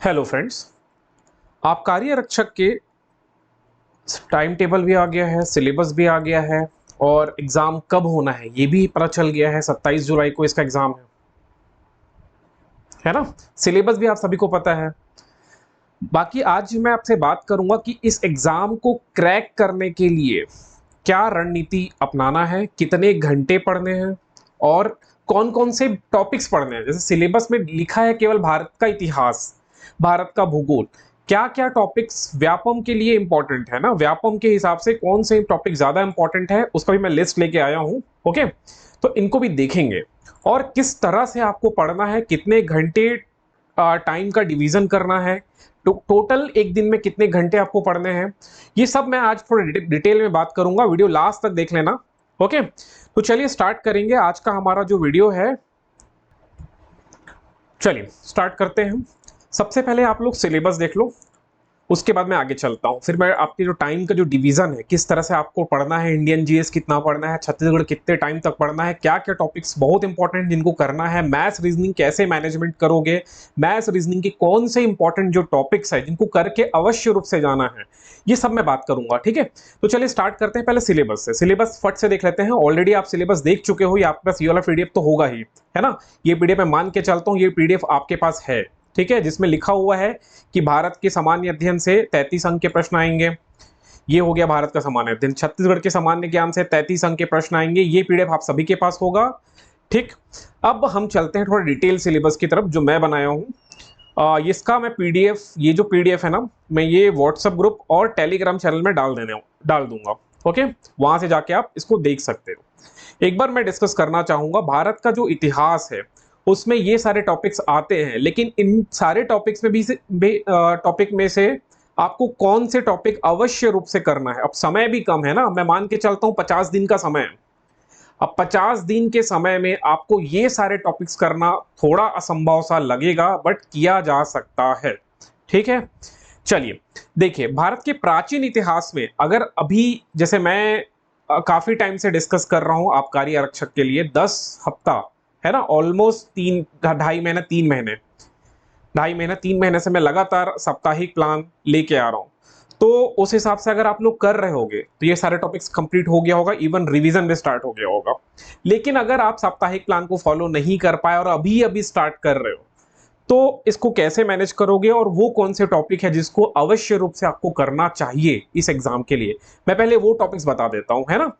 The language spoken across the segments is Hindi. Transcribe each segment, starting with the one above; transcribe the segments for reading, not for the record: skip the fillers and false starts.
Hello friends. आबकारी आरक्षक के टाइम टेबल भी आ गया है, सिलेबस भी आ गया है और एग्जाम कब होना है ये भी पता चल गया है। 27 जुलाई को इसका एग्जाम है ना। सिलेबस भी आप सभी को पता है। बाकी आज मैं आपसे बात करूंगा कि इस एग्जाम को क्रैक करने के लिए क्या रणनीति अपनाना है, कितने घंटे पढ़ने हैं और कौन कौन से टॉपिक्स पढ़ने हैं। जैसे सिलेबस में लिखा है केवल भारत का इतिहास, भारत का भूगोल, क्या क्या टॉपिक्स व्यापम के लिए इंपॉर्टेंट है ना, व्यापम के हिसाब से कौन से टॉपिक ज्यादा इंपॉर्टेंट है उसका भी मैं लिस्ट लेके आया हूं। ओके, तो इनको भी देखेंगे और किस तरह से आपको पढ़ना है, कितने घंटे टाइम का डिवीजन करना है, टोटल एक दिन में कितने घंटे आपको पढ़ने हैं, ये सब मैं आज थोड़ा डिटेल में बात करूंगा। वीडियो लास्ट तक देख लेना। ओके, तो चलिए स्टार्ट करेंगे आज का हमारा जो वीडियो है। चलिए स्टार्ट करते हैं। सबसे पहले आप लोग सिलेबस देख लो, उसके बाद मैं आगे चलता हूँ। फिर मैं आपके जो टाइम का जो डिवीजन है, किस तरह से आपको पढ़ना है, इंडियन जीएस कितना पढ़ना है, छत्तीसगढ़ कितने टाइम तक पढ़ना है, क्या क्या टॉपिक्स बहुत इंपॉर्टेंट जिनको करना है, मैथ्स रीजनिंग कैसे मैनेजमेंट करोगे, मैथ्स रीजनिंग के कौन से इंपॉर्टेंट जो टॉपिक्स है जिनको करके अवश्य रूप से जाना है, ये सब मैं बात करूंगा। ठीक है, तो चलिए स्टार्ट करते हैं पहले सिलेबस से। सिलेबस फट से देख लेते हैं। ऑलरेडी आप सिलेबस देख चुके हो, आपके पास ये वाला पीडीएफ तो होगा ही, है ना। ये पीडीएफ मैं मान के चलता हूँ, ये पीडीएफ आपके पास है। ठीक है, जिसमें लिखा हुआ है कि भारत के सामान्य अध्ययन से 33 अंक के प्रश्न आएंगे। ये हो गया भारत का सामान्य अध्ययन। छत्तीसगढ़ के सामान्य ज्ञान से 33 अंक के प्रश्न आएंगे। ये पीडीएफ आप सभी के पास होगा। ठीक, अब हम चलते हैं थोड़ा डिटेल सिलेबस की तरफ जो मैं बनाया हूं। इसका मैं पीडीएफ, ये जो पीडीएफ है ना, मैं ये व्हाट्सएप ग्रुप और टेलीग्राम चैनल में डाल दूंगा। ओके, वहां से जाके आप इसको देख सकते हो। एक बार मैं डिस्कस करना चाहूंगा, भारत का जो इतिहास है उसमें ये सारे टॉपिक्स आते हैं, लेकिन इन सारे टॉपिक्स में भी टॉपिक में से आपको कौन से टॉपिक अवश्य रूप से करना है। अब समय भी कम है ना, मैं मान के चलता हूं 50 दिन का समय है। अब 50 दिन के समय में आपको ये सारे टॉपिक्स करना थोड़ा असंभव सा लगेगा, बट किया जा सकता है। ठीक है, चलिए देखिए, भारत के प्राचीन इतिहास में अगर अभी जैसे मैं काफी टाइम से डिस्कस कर रहा हूं आबकारी आरक्षक के लिए, 10 हफ्ता है ना, ऑलमोस्ट 3 ढाई महीने 3 महीने, 2.5 महीने 3 महीने से मैं लगातार साप्ताहिक प्लान लेके आ रहा हूं। तो उस हिसाब से अगर आप लोग कर रहे होगे तो ये सारे टॉपिक्स कंप्लीट हो गया होगा, इवन रिवीजन भी स्टार्ट हो गया होगा। लेकिन अगर आप साप्ताहिक प्लान को फॉलो नहीं कर पाए और अभी अभी स्टार्ट कर रहे हो, तो इसको कैसे मैनेज करोगे और वो कौन से टॉपिक है जिसको अवश्य रूप से आपको करना चाहिए इस एग्जाम के लिए, मैं पहले वो टॉपिक्स बता देता हूं, है ना।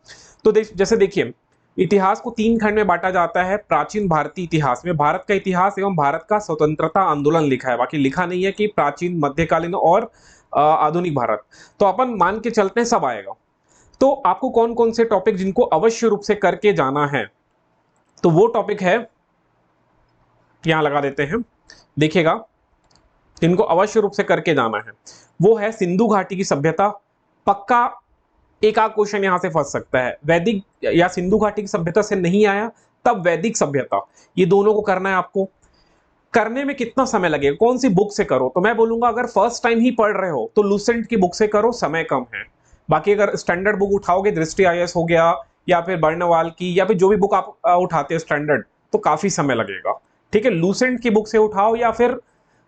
तो जैसे देखिए, इतिहास को 3 खंड में बांटा जाता है। प्राचीन भारतीय इतिहास में भारत का इतिहास एवं भारत का स्वतंत्रता आंदोलन लिखा है, बाकी लिखा नहीं है कि प्राचीन, मध्यकालीन और आधुनिक भारत। तो अपन मान के चलते हैं सब आएगा। तो आपको कौन कौन से टॉपिक जिनको अवश्य रूप से करके जाना है, तो वो टॉपिक है, यहां लगा देते हैं, देखिएगा, इनको अवश्य रूप से करके जाना है। वो है सिंधु घाटी की सभ्यता। पक्का एक आध क्वेश्चन यहां से फंस सकता है, वैदिक या सिंधु घाटी की सभ्यता से नहीं आया तब वैदिक सभ्यता, ये दोनों को करना है आपको। करने में कितना समय लगेगा, कौन सी बुक से करो, तो मैं बोलूंगा अगर फर्स्ट टाइम ही पढ़ रहे हो तो लूसेंट की बुक से करो, समय कम है। बाकी अगर स्टैंडर्ड बुक उठाओगे, दृष्टि आईएएस हो गया या फिर बर्नवाल की, या फिर जो भी बुक आप उठाते हो स्टैंडर्ड, तो काफी समय लगेगा। ठीक है, लूसेंट की बुक से उठाओ या फिर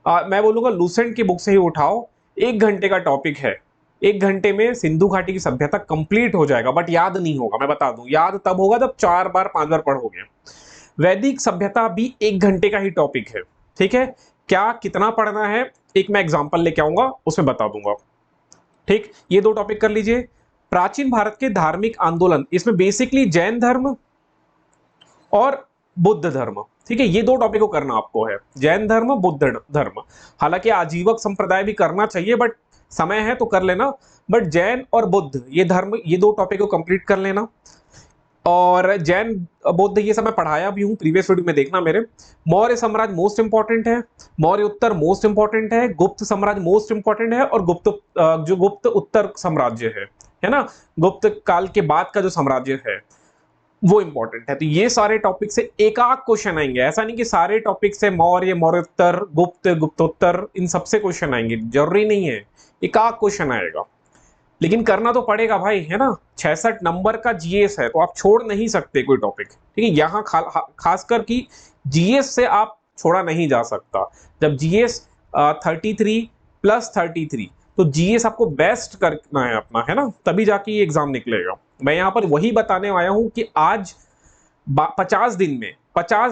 मैं बोलूंगा लूसेंट की बुक से ही उठाओ। 1 घंटे का टॉपिक है, 1 घंटे में सिंधु घाटी की सभ्यता कंप्लीट हो जाएगा, बट याद नहीं होगा। मैं बता दूं, याद तब होगा जब 4 बार 5 बार पढ़ोगे। वैदिक सभ्यता भी 1 घंटे का ही टॉपिक है। ठीक है, क्या कितना पढ़ना है, एक मैं एग्जांपल लेके आऊंगा उसमें बता दूंगा। ठीक, ये 2 टॉपिक कर लीजिए। प्राचीन भारत के धार्मिक आंदोलन, इसमें बेसिकली जैन धर्म और बुद्ध धर्म। ठीक है, ये 2 टॉपिक को करना आपको है, जैन धर्म, बुद्ध धर्म। हालांकि आजीवक संप्रदाय भी करना चाहिए, बट समय है तो कर लेना। बट जैन और बुद्ध ये धर्म, ये 2 टॉपिक को कंप्लीट कर लेना। और जैन, बौद्ध, ये सब मैं पढ़ाया भी हूं प्रीवियस वीडियो में, देखना मेरे। मौर्य साम्राज्य मोस्ट इंपॉर्टेंट है, मौर्य उत्तर मोस्ट इंपॉर्टेंट है, गुप्त साम्राज्य मोस्ट इंपॉर्टेंट है, और जो गुप्त उत्तर साम्राज्य है ना, गुप्त काल के बाद का जो साम्राज्य है वो इंपॉर्टेंट है। तो ये सारे टॉपिक से एक आध क्वेश्चन आएंगे, ऐसा नहीं कि सारे टॉपिक से मौर्य, मौर्योत्तर, गुप्त, गुप्तोत्तर, इन सबसे क्वेश्चन आएंगे, जरूरी नहीं है, एक आध क्वेश्चन आएगा। लेकिन करना तो पड़ेगा भाई, है ना। 66 नंबर का जीएस है, तो आप छोड़ नहीं सकते कोई टॉपिक। ठीक है, यहाँ खासकर कि जीएस से आप छोड़ा नहीं जा सकता। जब जीएस 33 प्लस 33, तो जीएस आपको बेस्ट करना है अपना, है ना, तभी जाके ये एग्जाम निकलेगा। मैं यहाँ पर वही बताने आया हूं कि आज 50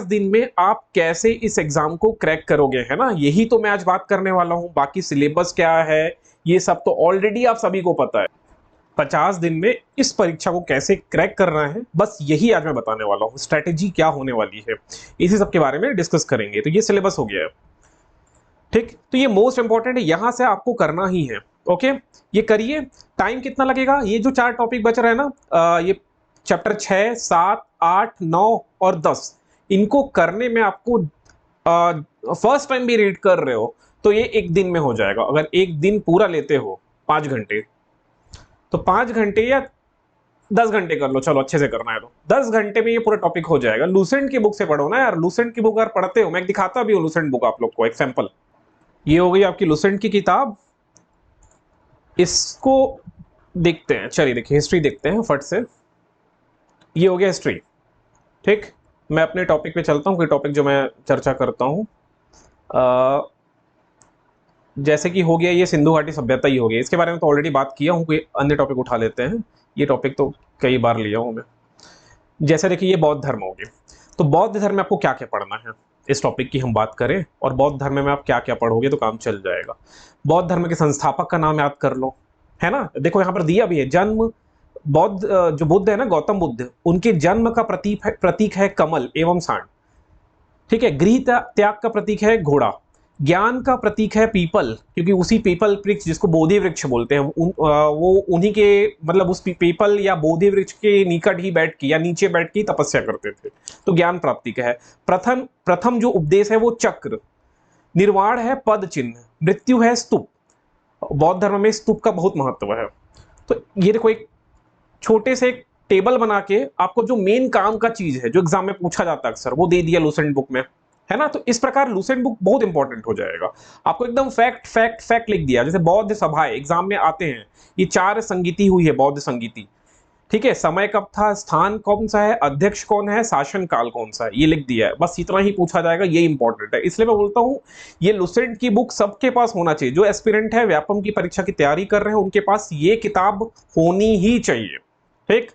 दिन में आप कैसे इस एग्जाम को क्रैक करोगे, है ना, यही तो मैं आज बात करने वाला हूं। बाकी सिलेबस क्या है ये सब तो ऑलरेडी आप सभी को पता है। 50 दिन में इस परीक्षा को कैसे क्रैक करना है, बस यही आज मैं बताने वाला हूँ। स्ट्रेटेजी क्या होने वाली है, इसी सब के बारे में डिस्कस करेंगे। तो ये सिलेबस हो गया है, ठीक। तो ये मोस्ट इंपॉर्टेंट है, यहां से आपको करना ही है। ओके, ये करिए। टाइम कितना लगेगा, ये जो 4 टॉपिक बच रहे हैं ना, ये चैप्टर 6, 7, 8, 9 और 10, इनको करने में आपको फर्स्ट टाइम भी रीड कर रहे हो तो ये एक दिन में हो जाएगा। अगर एक दिन पूरा लेते हो 5 घंटे, तो 5 घंटे या 10 घंटे कर लो, चलो अच्छे से करना है तो 10 घंटे में ये पूरा टॉपिक हो जाएगा। लूसेंट की बुक से पढ़ो ना यार, लूसेंट की बुक अगर पढ़ते हो, मैं दिखाता भी हूँ लूसेंट बुक आप लोग को, एक सैंपल। ये हो गई आपकी लूसेंट की किताब, इसको देखते हैं। चलिए देखिए, हिस्ट्री देखते हैं फट से। ये हो गया हिस्ट्री, ठीक। मैं अपने टॉपिक पे चलता हूँ, कोई टॉपिक जो मैं चर्चा करता हूँ। जैसे कि हो गया ये सिंधु घाटी सभ्यता ही हो गया, इसके बारे में तो ऑलरेडी बात किया हूँ, कोई अन्य टॉपिक उठा लेते हैं। ये टॉपिक तो कई बार लिया हूँ मैं। जैसे देखिए ये बौद्ध धर्म हो गया, तो बौद्ध धर्म में आपको क्या क्या पढ़ना है, इस टॉपिक की हम बात करें, और बौद्ध धर्म में आप क्या क्या पढ़ोगे तो काम चल जाएगा। बौद्ध धर्म के संस्थापक का नाम याद कर लो, है ना। देखो यहाँ पर दिया भी है, जन्म बौद्ध जो बुद्ध है ना, गौतम बुद्ध, उनके जन्म का प्रतीक है कमल एवं सांड, ठीक है। गृह त्याग का प्रतीक है घोड़ा, ज्ञान का प्रतीक है पीपल, क्योंकि उसी पीपल वृक्ष जिसको बोधि वृक्ष बोलते हैं, वो उन्हीं के मतलब उस पीपल या बोधि वृक्ष के निकट ही बैठ के या नीचे बैठ के तपस्या करते थे, तो ज्ञान प्राप्ति का है। प्रथम जो उपदेश है वो चक्र, निर्वाण है पद चिन्ह, मृत्यु है स्तूप। बौद्ध धर्म में स्तूप का बहुत महत्व है। तो ये देखो, एक छोटे से एक टेबल बना के आपको जो मेन काम का चीज है, जो एग्जाम में पूछा जाता है अक्सर, वो दे दिया लूसेंट बुक में, है ना। तो इस प्रकार लूसेंट बुक बहुत इंपॉर्टेंट हो जाएगा। आपको एकदम फैक्ट फैक्ट फैक्ट लिख दिया। जैसे बौद्ध सभाएं एग्जाम में आते हैं, ये 4 संगीति हुई है बौद्ध संगीति, ठीक है। समय कब था, स्थान कौन सा है, अध्यक्ष कौन है, शासन काल कौन सा है, ये लिख दिया है। बस इतना ही पूछा जाएगा, ये इंपॉर्टेंट है। इसलिए मैं बोलता हूं ये लूसेंट की बुक सबके पास होना चाहिए। जो एस्पिरेंट है, व्यापम की परीक्षा की तैयारी कर रहे हैं, उनके पास ये किताब होनी ही चाहिए, ठीक।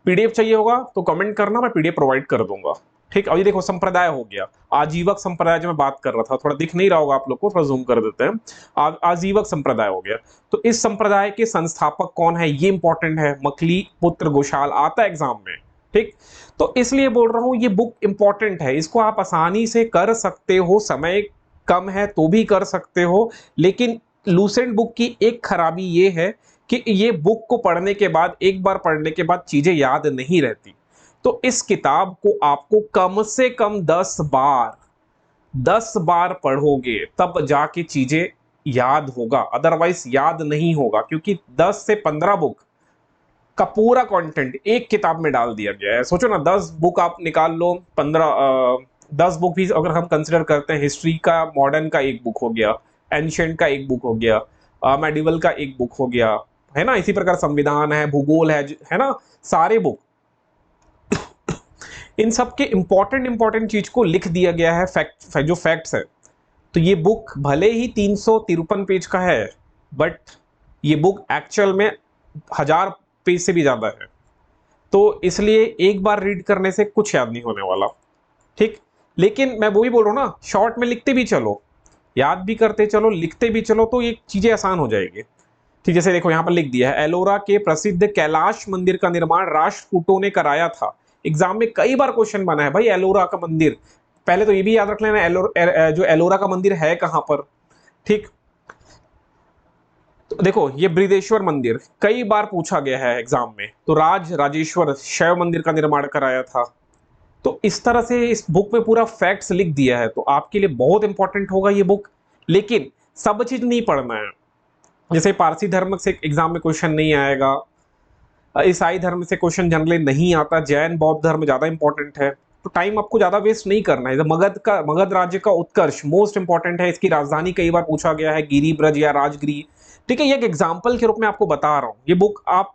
पीडीएफ चाहिए होगा तो कमेंट करना, मैं पीडीएफ प्रोवाइड कर दूंगा, ठीक। अब ये देखो संप्रदाय हो गया, आजीवक संप्रदाय जो मैं बात कर रहा था, थोड़ा दिख नहीं रहा होगा आप लोग को, थोड़ा जूम कर देते हैं। आजीवक संप्रदाय हो गया, तो इस संप्रदाय के संस्थापक कौन है, ये इंपॉर्टेंट है। मखली पुत्र गोशाल आता है एग्जाम में, ठीक। तो इसलिए बोल रहा हूं ये बुक इंपॉर्टेंट है, इसको आप आसानी से कर सकते हो, समय कम है तो भी कर सकते हो। लेकिन लूसेंट बुक की एक खराबी ये है कि ये बुक को पढ़ने के बाद, एक बार पढ़ने के बाद चीजें याद नहीं रहती। तो इस किताब को आपको कम से कम 10 बार पढ़ोगे तब जाके चीजें याद होगा, अदरवाइज याद नहीं होगा। क्योंकि 10 से 15 बुक का पूरा कंटेंट एक किताब में डाल दिया गया है। सोचो ना, 10 बुक आप निकाल लो, 10 बुक भी अगर हम कंसिडर करते हैं, हिस्ट्री का मॉडर्न का एक बुक हो गया, एंशिएंट का एक बुक हो गया, मेडिवल का एक बुक हो गया, है ना। इसी प्रकार संविधान है, भूगोल है ना, सारे बुक, इन सब के इंपॉर्टेंट चीज को लिख दिया गया है, जो फैक्ट्स है। तो ये बुक भले ही 353 पेज का है, बट ये बुक एक्चुअल में 1000 पेज से भी ज्यादा है। तो इसलिए एक बार रीड करने से कुछ याद नहीं होने वाला, ठीक। लेकिन मैं वो भी बोल रहा हूँ ना, शॉर्ट में लिखते भी चलो, याद भी करते चलो, लिखते भी चलो, तो ये चीजें आसान हो जाएगी, ठीक। जैसे देखो यहाँ पर लिख दिया है, एलोरा के प्रसिद्ध कैलाश मंदिर का निर्माण राष्ट्रकूटों ने कराया था। एग्जाम में कई बार क्वेश्चन बना है भाई, एलोरा का मंदिर, पहले तो ये भी याद रख लेना जो एलोरा का मंदिर है कहां पर, ठीक। तो देखो ये बृहदेश्वर मंदिर कई बार पूछा गया है एग्जाम में, तो राजेश्वर शैव मंदिर का निर्माण कराया था। तो इस तरह से इस बुक में पूरा फैक्ट्स लिख दिया है, तो आपके लिए बहुत इंपॉर्टेंट होगा ये बुक। लेकिन सब चीज नहीं पढ़ना है। जैसे पारसी धर्म से एग्जाम में क्वेश्चन नहीं आएगा, ईसाई धर्म से क्वेश्चन जनरली नहीं आता, जैन बौद्ध धर्म ज्यादा इंपॉर्टेंट है, तो टाइम आपको ज्यादा वेस्ट नहीं करना है। मगध राज्य का उत्कर्ष मोस्ट इंपॉर्टेंट है, इसकी राजधानी कई बार पूछा गया है, गिरिब्रज या राजगिरी, ठीक है। ये एक एग्जाम्पल के रूप में आपको बता रहा हूं। ये बुक आप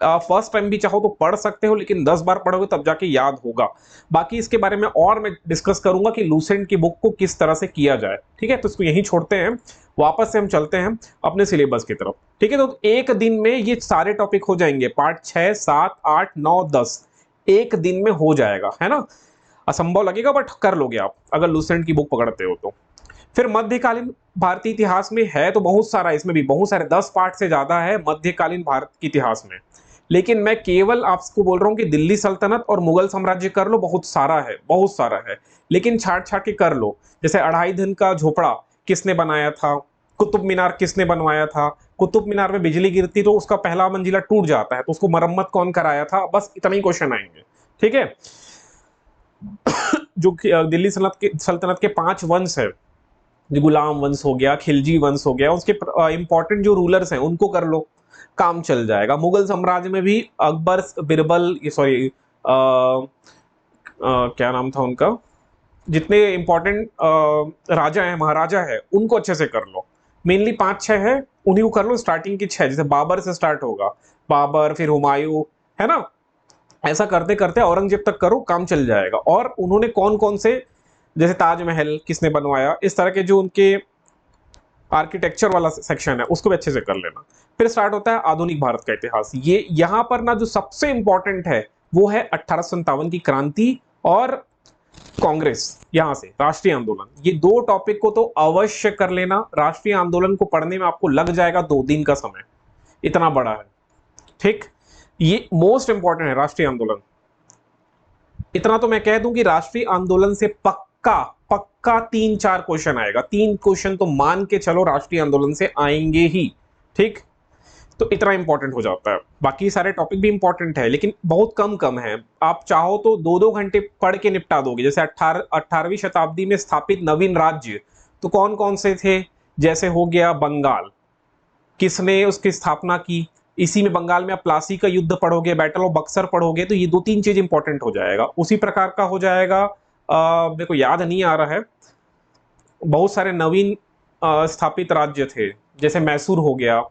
फर्स्ट टाइम भी चाहो तो पढ़ सकते हो, लेकिन 10 बार पढ़ोगे तब जाके याद होगा। बाकी इसके बारे में और मैं डिस्कस करूंगा कि लूसेंट की बुक को किस तरह से किया जाए। ठीक है, तो इसको यहीं छोड़ते हैं, वापस से हम चलते हैं अपने सिलेबस की तरफ। ठीक है, तो एक दिन में ये सारे टॉपिक हो जाएंगे, पार्ट 6, 7, 8, 9, 10 एक दिन में हो जाएगा, है ना। असंभव लगेगा बट कर लोगे आप अगर लूसेंट की बुक पकड़ते हो तो। फिर मध्यकालीन भारतीय इतिहास में है तो बहुत सारा, इसमें भी बहुत सारे 10 पार्ट से ज्यादा है मध्यकालीन भारत के इतिहास में, लेकिन मैं केवल आपको बोल रहा हूं कि दिल्ली सल्तनत और मुगल साम्राज्य कर लो, बहुत सारा है, बहुत सारा है, लेकिन छाट छाट के कर लो। जैसे 2.5 दिन का झोपड़ा किसने बनाया था, कुतुब मीनार किसने बनवाया था, कुतुब मीनार में बिजली गिरती तो उसका पहला मंजिला टूट जाता है तो उसको मरम्मत कौन कराया था, बस इतना ही क्वेश्चन आएंगे। ठीक है, जो दिल्ली सल्तनत के 5 वंश है, गुलाम वंश हो गया, खिलजी वंश हो गया, उसके इंपॉर्टेंट जो रूलर्स हैं उनको कर लो, काम चल जाएगा। मुगल साम्राज्य में भी अकबर, बिरबल, सॉरी क्या नाम था उनका, जितने इंपॉर्टेंट राजा हैं, महाराजा है, उनको अच्छे से कर लो। मेनली 5-6 है, उन्हीं को कर लो। स्टार्टिंग की 6, जैसे बाबर से स्टार्ट होगा, बाबर फिर हुमायूं, है ना, ऐसा करते करते औरंगजेब तक करो, काम चल जाएगा। और उन्होंने कौन कौन से, जैसे ताजमहल किसने बनवाया, इस तरह के जो उनके आर्किटेक्चर वाला सेक्शन है उसको भी अच्छे से कर लेना। फिर स्टार्ट होता है आधुनिक भारत का इतिहास। ये यहाँ पर ना जो सबसे इंपॉर्टेंट है वो है 1857 की क्रांति और कांग्रेस, यहां से राष्ट्रीय आंदोलन। ये 2 टॉपिक को तो अवश्य कर लेना। राष्ट्रीय आंदोलन को पढ़ने में आपको लग जाएगा 2 दिन का समय, इतना बड़ा है। ठीक, ये मोस्ट इंपॉर्टेंट है राष्ट्रीय आंदोलन। इतना तो मैं कह दूं कि राष्ट्रीय आंदोलन से पक्का पक्का 3-4 क्वेश्चन आएगा, 3 क्वेश्चन तो मान के चलो राष्ट्रीय आंदोलन से आएंगे ही। ठीक, तो इतना इंपॉर्टेंट हो जाता है। बाकी सारे टॉपिक भी इंपॉर्टेंट है लेकिन बहुत कम कम है। आप चाहो तो 2-2 घंटे पढ़ के निपटा दोगे। जैसे 18वीं शताब्दी में स्थापित नवीन राज्य तो कौन कौन से थे, जैसे हो गया बंगाल, किसने उसकी स्थापना की, इसी में बंगाल में आप प्लासी का युद्ध पढ़ोगे, बैटल ऑफ बक्सर पढ़ोगे, तो ये 2-3 चीज इंपॉर्टेंट हो जाएगा। उसी प्रकार का हो जाएगा, मेरे को याद नहीं आ रहा है, बहुत सारे नवीन स्थापित राज्य थे, जैसे मैसूर हो गया,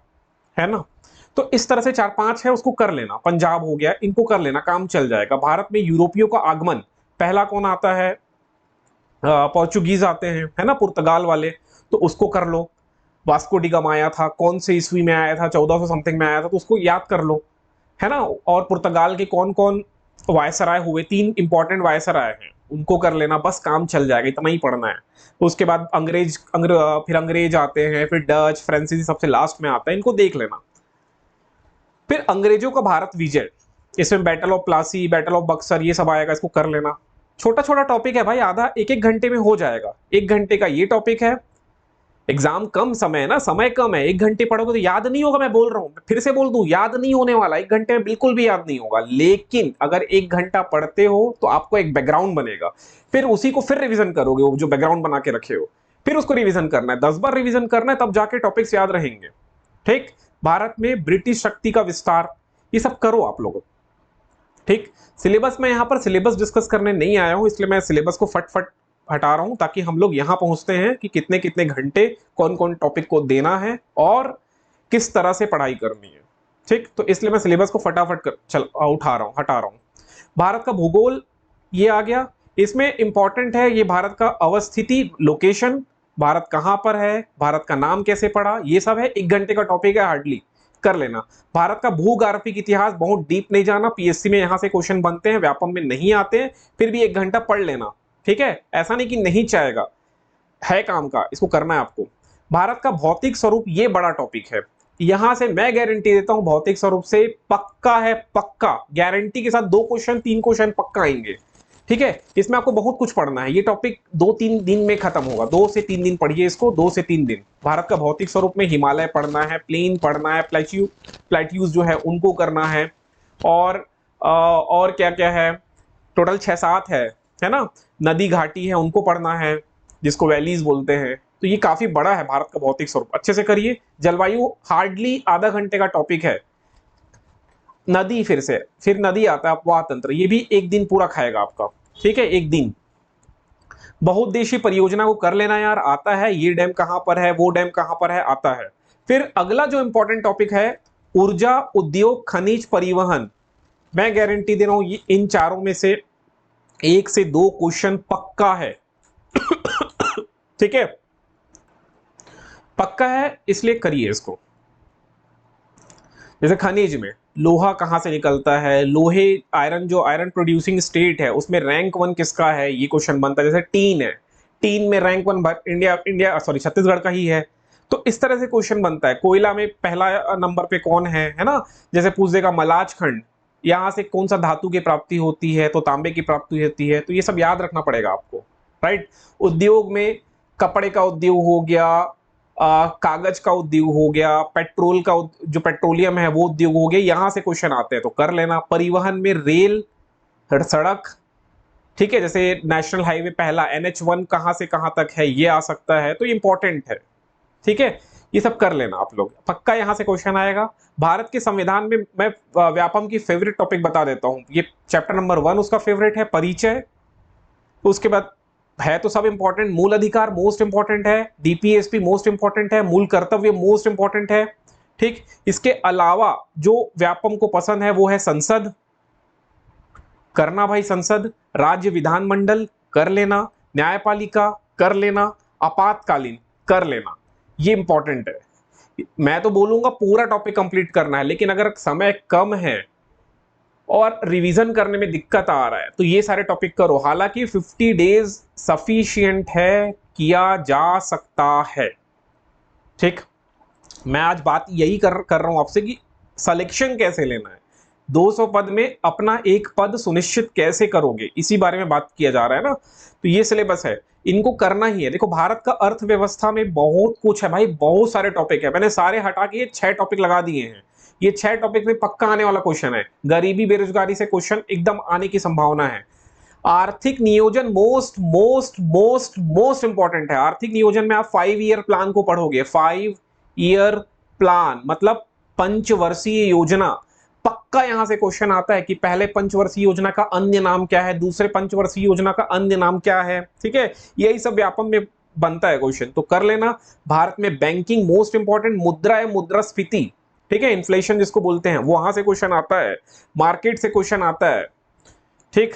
है ना। तो इस तरह से 4-5 है, उसको कर लेना। पंजाब हो गया, इनको कर लेना, काम चल जाएगा। भारत में यूरोपियों का आगमन पहला कौन आता है, पोर्चुगीज आते हैं, है ना, पुर्तगाल वाले, तो उसको कर लो। वास्को डी गामा आया था, कौन से ईस्वी में आया था, 1400 समथिंग में आया था, तो उसको याद कर लो, है ना। और पुर्तगाल के कौन कौन वायसराय हुए, 3 इंपॉर्टेंट वायसराय हैं, उनको कर लेना, बस काम चल जाएगा, इतना ही पढ़ना है। तो उसके बाद फिर अंग्रेज आते हैं, फिर डच, फ्रांसीसी सबसे लास्ट में आता है, इनको देख लेना। फिर अंग्रेजों का भारत विजय, इसमें battle of Plassey, battle of Buxar, ये सब आएगा, इसको कर लेना। छोटा छोटा टॉपिक है भाई, आधा 1-1 घंटे में हो जाएगा। 1 घंटे का ये टॉपिक है। एग्जाम कम समय है ना, समय कम है, 1 घंटे पढ़ोगे तो याद नहीं होगा। मैं बोल रहा हूं, फिर से बोल दूं, याद नहीं होने वाला, 1 घंटे में बिल्कुल भी याद नहीं होगा। लेकिन अगर 1 घंटा पढ़ते हो तो आपको एक बैकग्राउंड बनेगा, फिर उसी को फिर रिवीजन करोगे, वो जो बैकग्राउंड बना के रखे हो, फिर उसको रिवीजन करना है, 10 बार रिवीजन करना है, तब जाके टॉपिक्स याद रहेंगे। ठीक, भारत में ब्रिटिश शक्ति का विस्तार, ये सब करो आप लोग। ठीक, सिलेबस में यहां पर सिलेबस डिस्कस करने नहीं आया हूं, इसलिए मैं सिलेबस को फटफट हटा रहा हूं, ताकि हम लोग यहां पहुंचते हैं कि कितने कितने घंटे कौन कौन टॉपिक को देना है और किस तरह से पढ़ाई करनी है। ठीक, तो इसलिए मैं सिलेबस को फटाफट हटा रहा हूं। भारत का भूगोल ये आ गया, इसमें इंपॉर्टेंट है ये भारत का अवस्थिति, लोकेशन, भारत कहां पर है, भारत का नाम कैसे पड़ा, ये सब है। 1 घंटे का टॉपिक है, हार्डली कर लेना। भारत का भूगार्फिक इतिहास, बहुत डीप नहीं जाना, पीएससी में यहां से क्वेश्चन बनते हैं, व्यापम में नहीं आते हैं, फिर भी 1 घंटा पढ़ लेना। ठीक है, ऐसा नहीं कि नहीं चाहेगा, है काम का, इसको करना है आपको। भारत का भौतिक स्वरूप, ये बड़ा टॉपिक है, यहां से मैं गारंटी देता हूं भौतिक स्वरूप से पक्का है, पक्का गारंटी के साथ 2 क्वेश्चन 3 क्वेश्चन पक्का आएंगे। ठीक है, इसमें आपको बहुत कुछ पढ़ना है, ये टॉपिक 2-3 दिन में खत्म होगा, 2 से 3 दिन पढ़िए इसको, 2 से 3 दिन। भारत का भौतिक स्वरूप में हिमालय पढ़ना है, प्लेन पढ़ना है, प्लेट्यूज जो है उनको करना है, और क्या क्या है, टोटल 6-7 है ना। नदी घाटी है, उनको पढ़ना है, जिसको वैलीज बोलते हैं। तो ये काफी बड़ा है भारत का भौतिक स्वरूप, अच्छे से करिए। जलवायु हार्डली आधा घंटे का टॉपिक है। नदी, फिर नदी आता है अपवाह तंत्र, ये भी 1 दिन पूरा खाएगा आपका। ठीक है, 1 दिन। बहुउद्देशीय परियोजना को कर लेना यार, आता है, ये डैम कहां पर है, वो डैम कहां पर है, आता है। फिर अगला जो इंपॉर्टेंट टॉपिक है ऊर्जा, उद्योग, खनिज, परिवहन। मैं गारंटी दे रहा हूं ये इन चारों में से 1 से 2 क्वेश्चन पक्का है। ठीक है, पक्का है, इसलिए करिए इसको। जैसे खनिज में लोहा कहां से निकलता है, लोहे आयरन, जो आयरन प्रोड्यूसिंग स्टेट है उसमें रैंक 1 किसका है, ये क्वेश्चन बनता है। जैसे टीन है, टीन में रैंक 1 इंडिया सॉरी छत्तीसगढ़ का ही है। तो इस तरह से क्वेश्चन बनता है। कोयला में पहला नंबर पे कौन है ना। जैसे पूछ देगा मलाज खंड, यहां से कौन सा धातु की प्राप्ति होती है, तो तांबे की प्राप्ति होती है। तो ये सब याद रखना पड़ेगा आपको, राइट। उद्योग में कपड़े का उद्योग हो गया, कागज का उद्योग हो गया, पेट्रोल का जो पेट्रोलियम है वो उद्योग हो गया, यहां से क्वेश्चन आते हैं तो कर लेना। परिवहन में रेल, सड़क, ठीक है। जैसे नेशनल हाईवे पहला NH1 कहां से कहां तक है, ये आ सकता है, तो इंपॉर्टेंट है, ठीक है। ये सब कर लेना आप लोग, पक्का यहां से क्वेश्चन आएगा। भारत के संविधान में मैं व्यापम की फेवरेट टॉपिक बता देता हूं। ये चैप्टर नंबर 1 उसका फेवरेट है, परिचय। उसके बाद है तो सब इंपॉर्टेंट, मूल अधिकार मोस्ट इंपॉर्टेंट है, डीपीएसपी मोस्ट इंपॉर्टेंट है, मूल कर्तव्य मोस्ट इंपॉर्टेंट है, ठीक। इसके अलावा जो व्यापम को पसंद है वो है संसद, करना भाई संसद, राज्य विधानमंडल कर लेना, न्यायपालिका कर लेना, आपातकालीन कर लेना, ये इंपॉर्टेंट है। मैं तो बोलूंगा पूरा टॉपिक कंप्लीट करना है, लेकिन अगर समय कम है और रिवीजन करने में दिक्कत आ रहा है तो ये सारे टॉपिक करो। हालांकि 50 डेज सफिशिएंट है, किया जा सकता है, ठीक। मैं आज बात यही कर रहा हूं आपसे कि सिलेक्शन कैसे लेना है, 200 पद में अपना एक पद सुनिश्चित कैसे करोगे, इसी बारे में बात किया जा रहा है ना। तो ये सिलेबस है, इनको करना ही है। देखो भारत का अर्थव्यवस्था में बहुत कुछ है भाई, बहुत सारे टॉपिक है। मैंने सारे हटा के 6 टॉपिक लगा दिए हैं। ये 6 टॉपिक में पक्का आने वाला क्वेश्चन है। गरीबी बेरोजगारी से क्वेश्चन एकदम आने की संभावना है। आर्थिक नियोजन most most most most important है। आर्थिक नियोजन में आप 5 ईयर प्लान को पढ़ोगे। 5 ईयर प्लान मतलब पंचवर्षीय योजना। पक्का यहां से क्वेश्चन आता है कि पहले पंचवर्षीय योजना का अन्य नाम क्या है, दूसरे पंचवर्षीय योजना का अन्य नाम क्या है, ठीक है। यही सब व्यापम में बनता है क्वेश्चन, तो कर लेना। भारत में बैंकिंग मोस्ट इंपॉर्टेंट, मुद्रा है, मुद्रास्फीति, ठीक है, इन्फ्लेशन जिसको बोलते हैं, वो वहां से क्वेश्चन आता है। मार्केट से क्वेश्चन आता है, ठीक।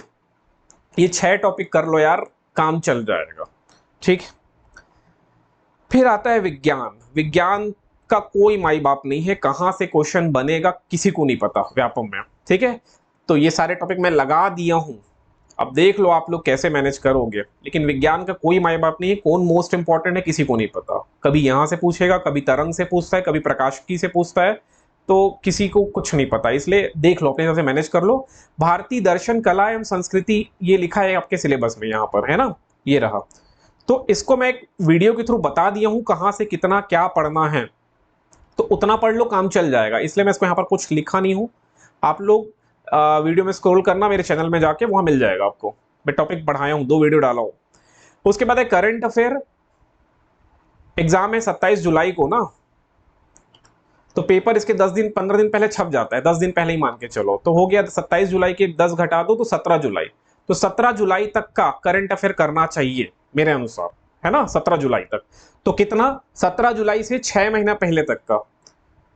ये 6 टॉपिक कर लो यार, काम चल जाएगा, ठीक। फिर आता है विज्ञान। विज्ञान का कोई माई बाप नहीं है, कहां से क्वेश्चन बनेगा किसी को नहीं पता व्यापम में, ठीक है। तो ये सारे टॉपिक मैं लगा दिया हूं, अब देख लो आप लोग कैसे मैनेज करोगे। लेकिन विज्ञान का कोई माई बाप नहीं है, कौन मोस्ट इंपॉर्टेंट है किसी को नहीं पता। कभी यहां से पूछेगा, कभी तरंग से पूछता है, कभी प्रकाशिकी से पूछता है, तो किसी को कुछ नहीं पता। इसलिए देख लो, अपने तरह से मैनेज कर लो। भारतीय दर्शन, कला एवं संस्कृति, ये लिखा है आपके सिलेबस में, यहां पर है ना, ये रहा। तो इसको मैं एक वीडियो के थ्रू बता दिया हूं कहां से कितना क्या पढ़ना है, तो उतना पढ़ लो, काम चल जाएगा। इसलिए मैं इसको यहां पर कुछ लिखा नहीं हूं। आप लोग वीडियो में स्क्रॉल करना, मेरे चैनल में जाके वहां मिल जाएगा आपको। मैं टॉपिक बढ़ाया हूं, 2 वीडियो डाला हूं। उसके बाद है करंट अफेयर। एग्जाम है 27 जुलाई को ना, तो पेपर इसके 10 दिन 15 दिन पहले छप जाता है, 10 दिन पहले ही मान के चलो। तो हो गया 27 जुलाई के 10 घटा दो तो 17 जुलाई। तो 17 जुलाई तक का करंट अफेयर करना चाहिए मेरे अनुसार, है ना, 17 जुलाई तक। तो कितना, 17 जुलाई से 6 महीना पहले तक का,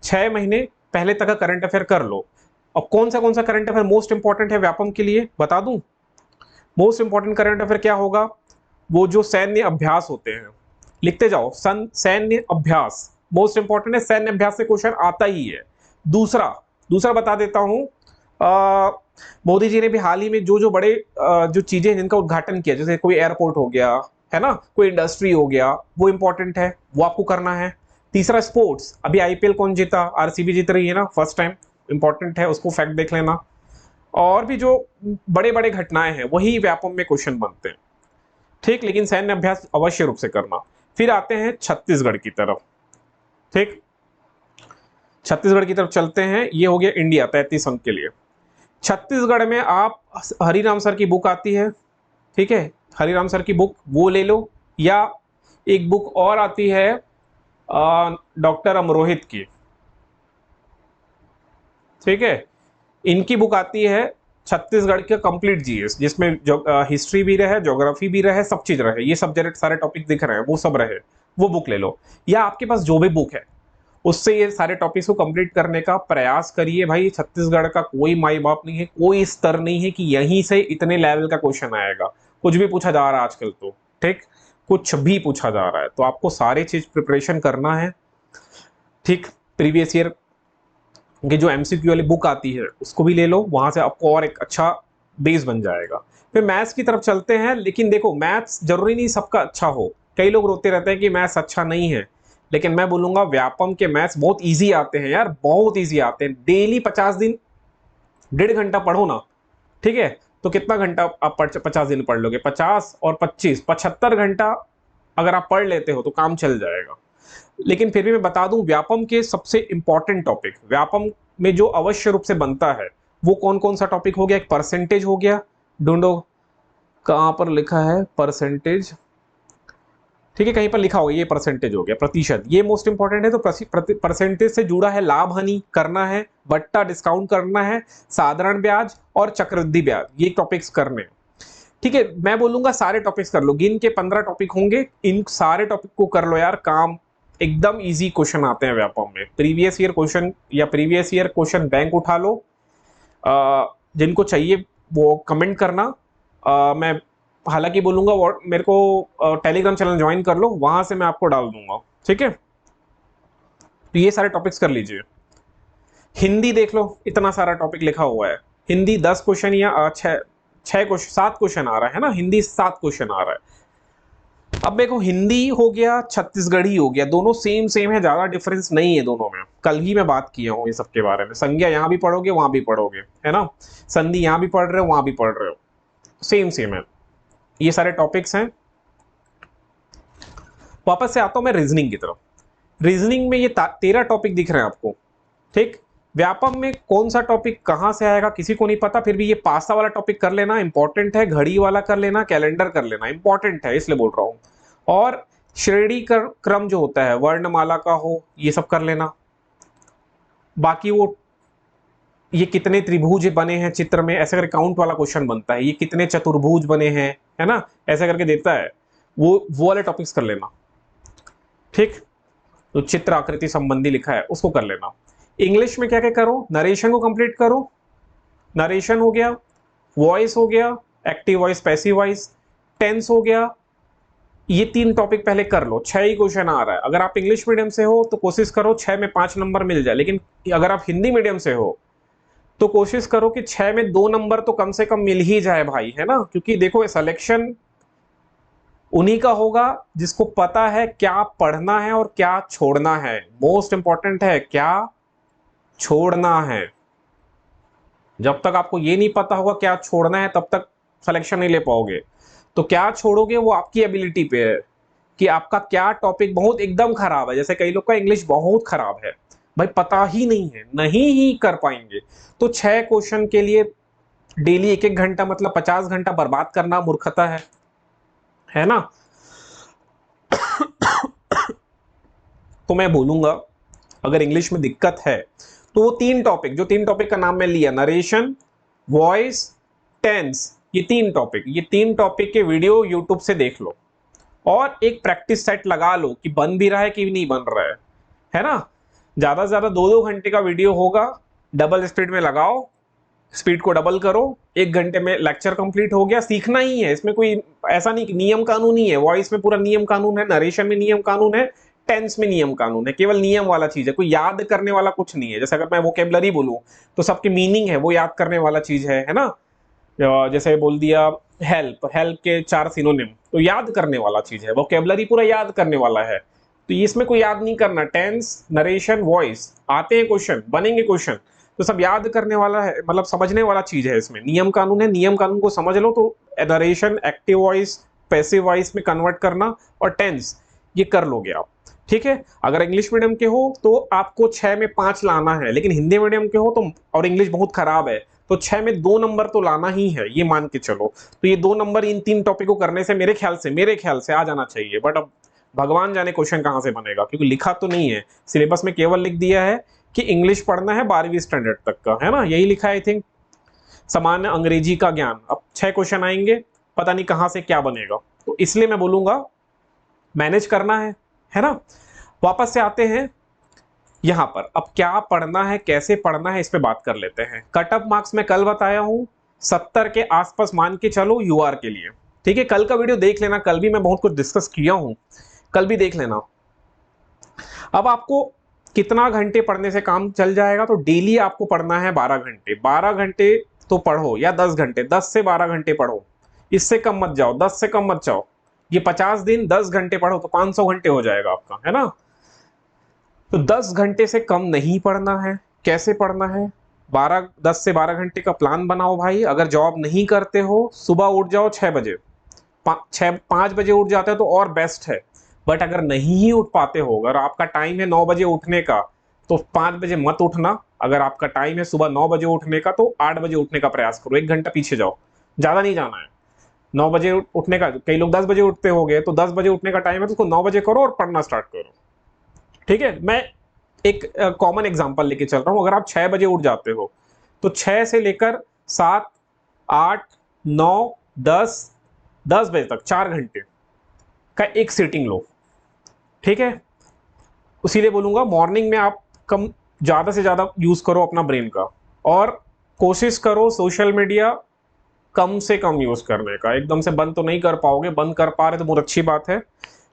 6 महीने पहले तक का करंट अफेयर कर लो। अब कौन सा करंट अफेयर मोस्ट इंपॉर्टेंट है व्यापम के लिए बता दूं। मोस्ट इंपॉर्टेंट करंट अफेयर क्या होगा, वो जो सैन्य अभ्यास होते हैं, लिखते जाओ, सैन्य अभ्यास मोस्ट इंपॉर्टेंट है। सैन्य अभ्यास से क्वेश्चन आता ही है। दूसरा बता देता हूं, मोदी जी ने भी हाल ही में जो बड़े जो चीजें जिनका उद्घाटन किया, जैसे कोई एयरपोर्ट हो गया, है ना, कोई इंडस्ट्री हो गया, वो इंपॉर्टेंट है, वो आपको करना है। तीसरा स्पोर्ट्स, अभी आईपीएल कौन जीता, आरसीबी जीत रही है ना, फर्स्ट टाइम, इंपॉर्टेंट है, उसको फैक्ट देख लेना। और भी जो बड़े बड़े घटनाएं हैं वही व्यापम में क्वेश्चन बनते हैं, ठीक। लेकिन सैन्य अभ्यास अवश्य रूप से करना। फिर आते हैं छत्तीसगढ़ की तरफ, ठीक। छत्तीसगढ़ की तरफ चलते हैं। ये हो गया इंडिया 33 अंक के लिए। छत्तीसगढ़ में आप हरिराम सर की बुक आती है, ठीक है, हरिराम सर की बुक वो ले लो, या एक बुक और आती है डॉक्टर अमरोहित की, ठीक है। इनकी बुक आती है छत्तीसगढ़ का कंप्लीट जीएस, जिसमें हिस्ट्री भी रहे, ज्योग्राफी भी रहे, सब चीज रहे, ये सब सारे टॉपिक दिख रहे हैं, वो सब रहे, वो बुक ले लो। या आपके पास जो भी बुक है उससे ये सारे टॉपिक्स को कंप्लीट करने का प्रयास करिए भाई। छत्तीसगढ़ का कोई माई बाप नहीं है, कोई स्तर नहीं है कि यहीं से इतने लेवल का क्वेश्चन आएगा। कुछ भी पूछा जा रहा है आजकल तो, ठीक, कुछ भी पूछा जा रहा है, तो आपको सारी चीज प्रिपरेशन करना है, ठीक। प्रीवियस ईयर की जो एमसीक्यू वाली बुक आती है उसको भी ले लो, वहां से आपको और एक अच्छा बेस बन जाएगा। फिर मैथ्स की तरफ चलते हैं। लेकिन देखो, मैथ्स जरूरी नहीं सबका अच्छा हो। कई लोग रोते रहते हैं कि मैथ्स अच्छा नहीं है, लेकिन मैं बोलूंगा व्यापम के मैथ्स बहुत इजी आते हैं यार, बहुत इजी आते हैं। डेली 50 दिन 1.5 घंटा पढ़ो ना, ठीक है, तो कितना घंटा आप 50 दिन पढ़ लोगे? 50 और 25 75 घंटा अगर आप पढ़ लेते हो तो काम चल जाएगा। लेकिन फिर भी मैं बता दूं, व्यापम के सबसे इंपॉर्टेंट टॉपिक, व्यापम में जो अवश्य रूप से बनता है वो कौन कौन सा टॉपिक हो गया? एक परसेंटेज हो गया, ढूंढो कहां पर लिखा है परसेंटेज, ठीक है, कहीं पर लिखा होगा, ये परसेंटेज हो गया, प्रतिशत, ये मोस्ट इंपॉर्टेंट है। तो परसेंटेज से जुड़ा है लाभ हानि करना है, बट्टा डिस्काउंट करना है, साधारण ब्याज और चक्रवृद्धि ब्याज, ये टॉपिक्स करने हैं, ठीक है। मैं बोलूंगा सारे टॉपिक्स कर लो, गिन के 15 टॉपिक होंगे, इन सारे टॉपिक को कर लो यार, काम एकदम इजी क्वेश्चन आते हैं व्यापम में। प्रीवियस ईयर क्वेश्चन या प्रीवियस ईयर क्वेश्चन बैंक उठा लो, जिनको चाहिए वो कमेंट करना। मैं हालांकि बोलूंगा मेरे को टेलीग्राम चैनल ज्वाइन कर लो, वहां से मैं आपको डाल दूंगा, ठीक है। तो ये सारे टॉपिक्स कर लीजिए। हिंदी देख लो, इतना सारा टॉपिक लिखा हुआ है। हिंदी 10 क्वेश्चन या 6 क्वेश्चन 7 क्वेश्चन आ रहा है ना, हिंदी 7 क्वेश्चन आ रहा है। अब देखो, हिंदी हो गया, छत्तीसगढ़ी हो गया, दोनों सेम सेम है, ज्यादा डिफरेंस नहीं है दोनों में। कल ही मैं बात किया हूं ये सब के बारे में। संज्ञा यहां भी पढ़ोगे वहां भी पढ़ोगे, है ना, संधि यहां भी पढ़ रहे हो वहां भी पढ़ रहे हो, सेम सेम है, ये सारे टॉपिक्स हैं। वापस से आता हूं मैं रीजनिंग की तरफ। रीजनिंग में ये 13 टॉपिक दिख रहे हैं आपको, ठीक। व्यापम में कौन सा टॉपिक कहां से आएगा किसी को नहीं पता, फिर भी ये पासा वाला टॉपिक कर लेना, इंपॉर्टेंट है। घड़ी वाला कर लेना, कैलेंडर कर लेना, इंपॉर्टेंट है, इसलिए बोल रहा हूं। और श्रेणी क्रम जो होता है वर्णमाला का हो, ये सब कर लेना। बाकी वो ये कितने त्रिभुज बने हैं चित्र में, ऐसा करके काउंट वाला क्वेश्चन बनता है, ये कितने चतुर्भुज बने हैं, है ना, ऐसा करके देता है, वो वाले टॉपिक्स कर लेना, ठीक। तो चित्र आकृति संबंधी लिखा है उसको कर लेना। इंग्लिश में क्या क्या करो? नरेशन को कंप्लीट करो, नरेशन हो गया, वॉइस हो गया, active voice passive voice, tense हो गया, ये 3 टॉपिक पहले कर लो। 6 ही क्वेश्चन आ रहा है। अगर आप इंग्लिश मीडियम से हो तो कोशिश करो 6 में 5 नंबर मिल जाए, लेकिन अगर आप हिंदी मीडियम से हो तो कोशिश करो कि 6 में 2 नंबर तो कम से कम मिल ही जाए भाई, है ना, क्योंकि देखो सिलेक्शन उन्हीं का होगा जिसको पता है क्या पढ़ना है और क्या छोड़ना है। मोस्ट इंपॉर्टेंट है क्या छोड़ना है। जब तक आपको ये नहीं पता होगा क्या छोड़ना है तब तक सिलेक्शन नहीं ले पाओगे। तो क्या छोड़ोगे वो आपकी एबिलिटी पे है कि आपका क्या टॉपिक बहुत एकदम खराब है। जैसे कई लोग का इंग्लिश बहुत खराब है भाई, पता ही नहीं है, नहीं ही कर पाएंगे। तो 6 क्वेश्चन के लिए डेली 1-1 घंटा मतलब 50 घंटा बर्बाद करना मूर्खता है ना। तो मैं बोलूंगा अगर इंग्लिश में दिक्कत है तो वो 3 टॉपिक, जो 3 टॉपिक का नाम मैं लिया, नरेशन, वॉइस, टेंस, ये 3 टॉपिक के वीडियो यूट्यूब से देख लो और एक प्रैक्टिस सेट लगा लो कि बन भी रहा है कि नहीं बन रहा है ना। ज्यादा से ज्यादा 2-2 घंटे का वीडियो होगा, डबल स्पीड में लगाओ, स्पीड को डबल करो, 1 घंटे में लेक्चर कंप्लीट हो गया। सीखना ही है, इसमें कोई ऐसा नहीं कि नियम कानून ही है। वॉइस में पूरा नियम कानून है, नरेशन में नियम कानून है, टेंस में नियम कानून है, केवल नियम वाला चीज है, कोई याद करने वाला कुछ नहीं है। जैसे अगर मैं वोकेबलरी बोलूं तो सबकी मीनिंग है, वो याद करने वाला चीज है ना। जैसे बोल दिया हेल्प, हेल्प के 4 सिनोनिम, तो याद करने वाला चीज है। वोकेबलरी पूरा याद करने वाला है, तो इसमें कोई याद नहीं करना। टेंस, नरेशन, वॉइस आते हैं क्वेश्चन, बनेंगे क्वेश्चन, तो सब याद करने वाला है, मतलब समझने वाला चीज है। इसमें नियम कानून है, नियम कानून को समझ लो तो narration, active voice, passive voice में कन्वर्ट करना और टेंस ये कर लोगे आप, ठीक है। अगर इंग्लिश मीडियम के हो तो आपको 6 में 5 लाना है, लेकिन हिंदी मीडियम के हो तो और इंग्लिश बहुत खराब है तो 6 में 2 नंबर तो लाना ही है, ये मान के चलो। तो ये 2 नंबर इन 3 टॉपिक को करने से मेरे ख्याल से आ जाना चाहिए। बट अब भगवान जाने क्वेश्चन कहां से बनेगा, क्योंकि लिखा तो नहीं है सिलेबस में, केवल लिख दिया है कि इंग्लिश पढ़ना है 12वीं स्टैंडर्ड तक का, है ना, यही लिखा है आई थिंक। सामान्य अंग्रेजी का ज्ञान, अब 6 क्वेश्चन आएंगे, पता नहीं कहां से क्या बनेगा। तो इसलिए मैं बोलूंगा मैनेज करना है ना। वापस से आते हैं यहां पर अब क्या पढ़ना है, कैसे पढ़ना है, इस पे बात कर लेते हैं। कट ऑफ मार्क्स मैं कल बताया हूं, 70 के आसपास मान के चलो यूआर के लिए। ठीक है, कल का वीडियो देख लेना, कल भी मैं बहुत कुछ डिस्कस किया हूं, कल भी देख लेना। अब आपको कितना घंटे पढ़ने से काम चल जाएगा, तो डेली आपको पढ़ना है 12 घंटे। 12 घंटे तो पढ़ो, या 10 घंटे, 10 से 12 घंटे पढ़ो, इससे कम मत जाओ, 10 से कम मत जाओ। ये 50 दिन 10 घंटे पढ़ो तो 500 घंटे हो जाएगा आपका, है ना। तो 10 घंटे से कम नहीं पढ़ना है। कैसे पढ़ना है, 10 से 12 घंटे का प्लान बनाओ भाई। अगर जॉब नहीं करते हो, सुबह उठ जाओ 6 बजे, 5 बजे उठ जाते हो तो और बेस्ट है। बट अगर नहीं ही उठ पाते हो, अगर आपका टाइम है 9 बजे उठने का, तो 5 बजे मत उठना। अगर आपका टाइम है सुबह 9 बजे उठने का, तो 8 बजे उठने का प्रयास करो, 1 घंटा पीछे जाओ, ज्यादा नहीं जाना है। 9 बजे उठने का, कई लोग 10 बजे उठते होंगे, तो 10 बजे उठने का टाइम है तो उसको 9 बजे करो और पढ़ना स्टार्ट करो। ठीक है, मैं एक कॉमन एग्जांपल लेके चल रहा हूं। अगर आप 6 बजे उठ जाते हो, तो 6 से लेकर 7, 8, 9, 10 बजे तक 4 घंटे का एक सीटिंग लो। ठीक है, इसीलिए बोलूंगा मॉर्निंग में आप कम, ज्यादा से ज्यादा यूज करो अपना ब्रेन का, और कोशिश करो सोशल मीडिया कम से कम यूज करने का। एकदम से बंद तो नहीं कर पाओगे, बंद कर पा रहे तो बहुत अच्छी बात है,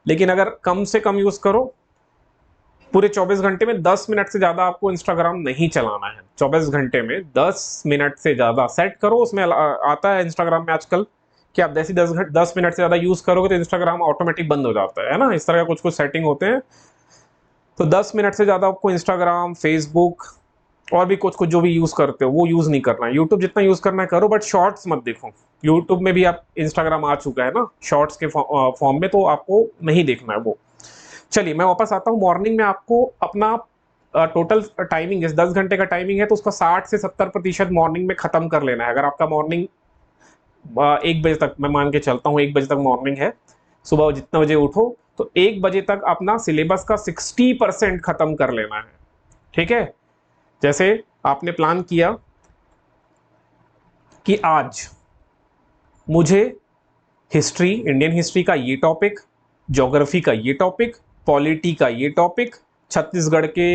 लेकिन अगर कम से कम यूज करो। पूरे 24 घंटे में 10 मिनट से ज्यादा आपको इंस्टाग्राम नहीं चलाना है। 24 घंटे में 10 मिनट से ज्यादा सेट करो। उसमें आता है इंस्टाग्राम में आजकल कि आप जैसे 10 मिनट से ज्यादा यूज करोगे तो इंस्टाग्राम ऑटोमेटिक बंद हो जाता है ना। इस तरह का कुछ कुछ सेटिंग होते हैं। तो 10 मिनट से ज्यादा आपको इंस्टाग्राम, फेसबुक और भी कुछ कुछ जो भी यूज करते हो वो यूज नहीं करना है। यूट्यूब जितना यूज करना है करो, बट शॉर्ट्स मत देखो। यूट्यूब में भी आप, इंस्टाग्राम आ चुका है ना शॉर्ट्स के फॉर्म में, तो आपको नहीं देखना है वो। चलिए मैं वापस आता हूँ। मॉर्निंग में आपको अपना टोटल टाइमिंग, जैसे 10 घंटे का टाइमिंग है, तो उसका 60 से 70% मॉर्निंग में खत्म कर लेना है। अगर आपका मॉर्निंग 1 बजे तक, मैं मान के चलता हूँ 1 बजे तक मॉर्निंग है, सुबह जितना बजे उठो, तो 1 बजे तक अपना सिलेबस का 60% खत्म कर लेना है। ठीक है, जैसे आपने प्लान किया कि आज मुझे हिस्ट्री, इंडियन हिस्ट्री का ये टॉपिक, ज्योग्राफी का ये टॉपिक, पॉलिटी का ये टॉपिक, छत्तीसगढ़ के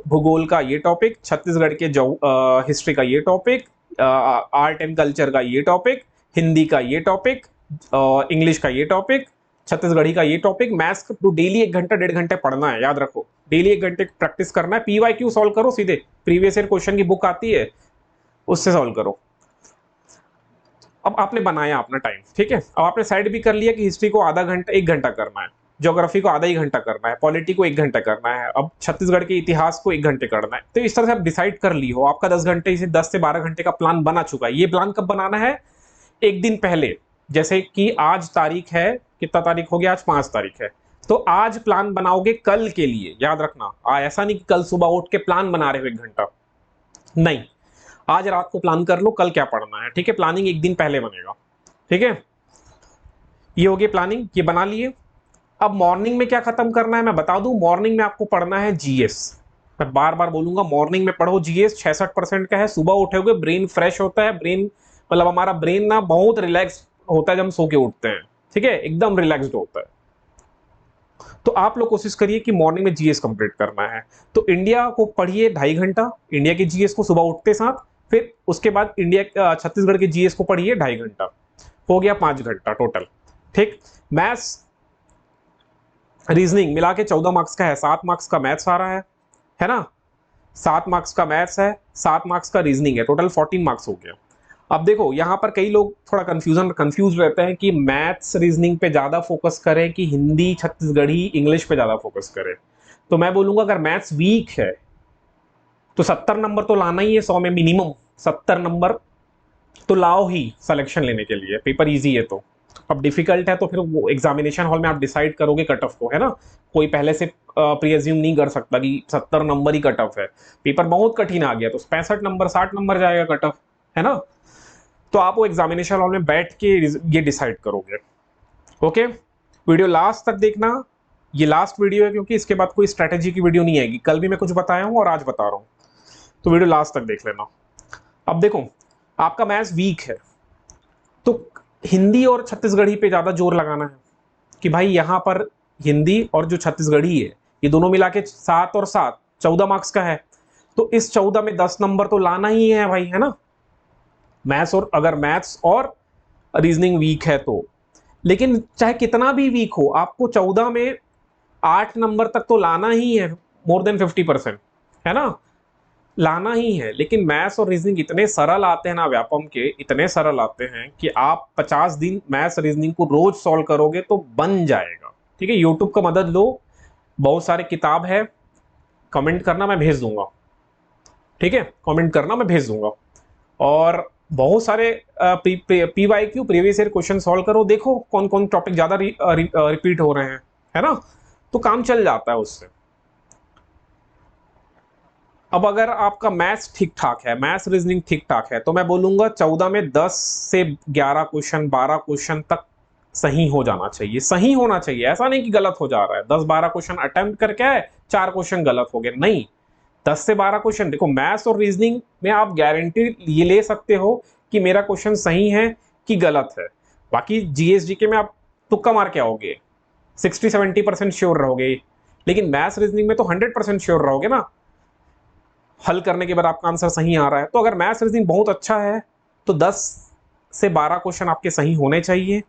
भूगोल का ये टॉपिक, छत्तीसगढ़ के हिस्ट्री का ये टॉपिक, आर्ट एंड कल्चर का ये टॉपिक, हिंदी का ये टॉपिक, इंग्लिश का ये टॉपिक, छत्तीसगढ़ी का ये टॉपिक, मैथ्स तो डेली 1 घंटा 1.5 घंटे पढ़ना है, याद रखो। डेली 1 घंटे प्रैक्टिस करना है। पीवाईक्यू सॉल्व करो, सीधे प्रीवियस ईयर क्वेश्चन की बुक आती है उससे सॉल्व करो। अब आपने बनाया अपना टाइम, ठीक है। अब आपने साइड भी कर लिया कि हिस्ट्री को आधा घंटा 1 घंटा करना है, ज्योग्राफी को आधा ही घंटा करना है, पॉलिटी को 1 घंटा करना है, अब छत्तीसगढ़ के इतिहास को 1 घंटे करना है। तो इस तरह से आप डिसाइड कर ली हो, आपका 10 घंटे से 10 से 12 घंटे का प्लान बना चुका है। ये प्लान कब बनाना है, एक दिन पहले। जैसे कि आज तारीख है, कितना तारीख हो गया, आज 5 तारीख है, तो आज प्लान बनाओगे कल के लिए, याद रखना। ऐसा नहीं कि कल सुबह उठ के प्लान बना रहे हो 1 घंटा, नहीं, आज रात को प्लान कर लो कल क्या पढ़ना है। ठीक है, प्लानिंग एक दिन पहले बनेगा। ठीक है, ये हो गई प्लानिंग, ये बना लिए। अब मॉर्निंग में क्या खत्म करना है मैं बता दूं। मॉर्निंग में आपको पढ़ना है जीएस। मैं बार बार बोलूंगा, मॉर्निंग में पढ़ो जीएस। 66% का है। सुबह उठोगे ब्रेन फ्रेश होता है, ब्रेन मतलब हमारा ब्रेन ना बहुत रिलैक्स होता है जब हम सो के उठते हैं। ठीक है, एकदम रिलैक्स्ड होता है। तो आप लोग कोशिश करिए कि मॉर्निंग में जीएस कंप्लीट करना है। तो इंडिया को पढ़िए 2.5 घंटा, इंडिया के जीएस को सुबह उठते साथ। फिर उसके बाद इंडिया छत्तीसगढ़ के जीएस को पढ़िए 2.5 घंटा, हो गया 5 घंटा टोटल। ठीक, मैथ्स रीजनिंग मिला के 14 मार्क्स का है। 7 मार्क्स का मैथ्स आ रहा है ना, 7 मार्क्स का मैथ्स है, 7 मार्क्स का रीजनिंग है, टोटल 14 मार्क्स हो गया। अब देखो यहां पर कई लोग थोड़ा कंफ्यूज रहते हैं कि मैथ्स रीजनिंग पे ज्यादा फोकस करें कि हिंदी, छत्तीसगढ़ी, इंग्लिश पे ज्यादा फोकस करें। तो मैं बोलूंगा अगर मैथ्स वीक है तो 70 नंबर तो लाना ही है, 100 में मिनिमम 70 नंबर तो लाओ ही सिलेक्शन लेने के लिए। पेपर इजी है तो, अब डिफिकल्ट है तो फिर वो एग्जामिनेशन हॉल में आप डिसाइड करोगे कट ऑफ को, है ना। कोई पहले से प्रीअज्यूम नहीं कर सकता कि 70 नंबर ही कट ऑफ है। पेपर बहुत कठिन आ गया तो 65 नंबर, 60 नंबर जाएगा कट ऑफ, है ना। तो आप वो एग्जामिनेशन हॉल में बैठ के ये डिसाइड करोगे। ओके, वीडियो लास्ट तक देखना। ये लास्ट वीडियो है क्योंकि इसके बाद कोई स्ट्रेटेजी की वीडियो नहीं आएगी। कल भी मैं कुछ बताया हूं और आज बता रहा हूं, तो वीडियो लास्ट तक देख लेना। अब देखो आपका मैथ्स वीक है तो हिंदी और छत्तीसगढ़ी पे ज्यादा जोर लगाना है कि भाई यहां पर हिंदी और जो छत्तीसगढ़ी है ये दोनों मिला के 7 और 7 14 मार्क्स का है, तो इस 14 में 10 नंबर तो लाना ही है भाई, है ना। मैथ्स, और अगर मैथ्स और रीजनिंग वीक है तो, लेकिन चाहे कितना भी वीक हो, आपको 14 में 8 नंबर तक तो लाना ही है, मोर देन 50%, है ना, लाना ही है। लेकिन मैथ्स और रीजनिंग इतने सरल आते हैं ना व्यापम के, इतने सरल आते हैं कि आप 50 दिन मैथ्स रीजनिंग को रोज सॉल्व करोगे तो बन जाएगा। ठीक है, यूट्यूब का मदद लो, बहुत सारे किताब है, कमेंट करना मैं भेज दूंगा। ठीक है, कमेंट करना मैं भेज दूंगा, और बहुत सारे PYQ previous year question solve करो, देखो कौन कौन टॉपिक ज्यादा रिपीट हो रहे हैं, है ना, तो काम चल जाता है उससे। अब अगर आपका मैथ्स ठीक ठाक है, मैथ्स रीजनिंग ठीक ठाक है, तो मैं बोलूंगा 14 में 10 से 11 क्वेश्चन, 12 क्वेश्चन तक सही हो जाना चाहिए, सही होना चाहिए, ऐसा नहीं कि गलत हो जा रहा है। 10-12 क्वेश्चन अटेम्प्ट करके आए, 4 क्वेश्चन गलत हो गए, नहीं, 10 से 12 क्वेश्चन। देखो मैथ्स और रीजनिंग में आप गारंटी ये ले सकते हो कि मेरा क्वेश्चन सही है कि गलत है। बाकी GS GK में आप तुक्का मार के आओगे, 60-70% श्योर रहोगे, लेकिन मैथ्स रीजनिंग में तो 100% श्योर रहोगे ना, हल करने के बाद आपका आंसर सही आ रहा है। तो अगर मैथ्स रीजनिंग बहुत अच्छा है तो 10 से 12 क्वेश्चन आपके सही होने चाहिए,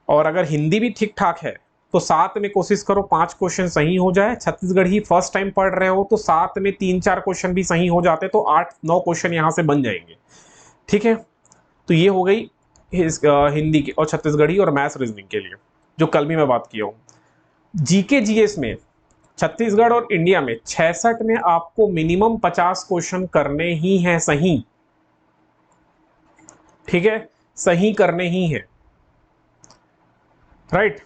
और अगर हिंदी भी ठीक ठाक है तो साथ में कोशिश करो 5 क्वेश्चन सही हो जाए। छत्तीसगढ़ ही फर्स्ट टाइम पढ़ रहे हो तो साथ में 3-4 क्वेश्चन भी सही हो जाते तो 8-9 क्वेश्चन यहां से बन जाएंगे। ठीक है, तो ये हो गई हिंदी की और छत्तीसगढ़ी और मैथ्स रीजनिंग के लिए, जो कल भी मैं बात किया हूं। GK GS में छत्तीसगढ़ और इंडिया में 66 में आपको मिनिमम 50 क्वेश्चन करने ही हैं सही। ठीक है, सही करने ही है, राइट।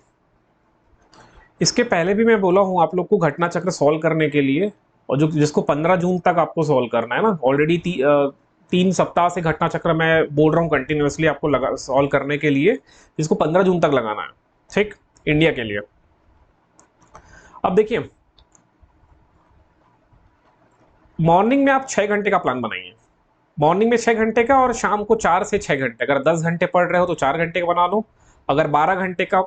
इसके पहले भी मैं बोला हूं आप लोग को घटना चक्र सॉल्व करने के लिए, और जो जिसको 15 जून तक आपको सॉल्व करना है ना, ऑलरेडी 3 सप्ताह से घटना चक्र मैं बोल रहा हूं कंटिन्यूअसली आपको लगा सॉल्व करने के लिए, जिसको 15 जून तक लगाना है। ठीक, इंडिया के लिए। अब देखिए, मॉर्निंग में आप 6 घंटे का प्लान बनाइए, मॉर्निंग में 6 घंटे का, और शाम को 4 से 6 घंटे। अगर 10 घंटे पढ़ रहे हो तो 4 घंटे का बना लो। अगर 12 घंटे का